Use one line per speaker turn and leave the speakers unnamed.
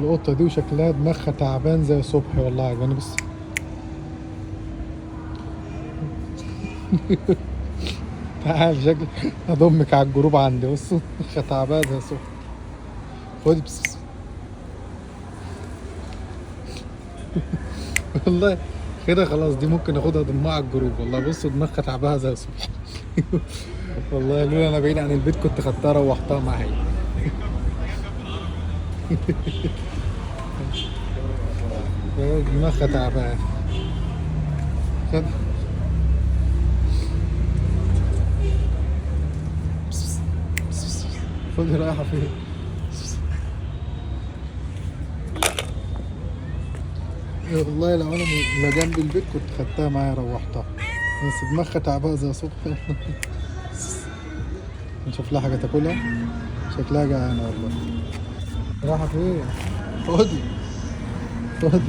القطة دي وشكلها دماغها تعبان زي صبحي والله عجباني بس. تعال شكل هضمك على الجروب عندي. بص دماغها تعبان زي صبحي. خدي بس. والله كده خلاص دي ممكن اخدها اضمها على الجروب. والله بص دماغها تعبانة زي صبحي. والله لولا انا بعيد عن البيت كنت خدتها روحتها معايا. دماغها تعبان. خد. خدي رايحة فين؟ والله لو انا ما جنب البيت كنت خدتها معايا روحتها. بس دماغها تعبانة زي صبحي. نشوف لها حاجة تاكلها. شكلها جعانة والله. رايحة فين؟ خدي. خدي.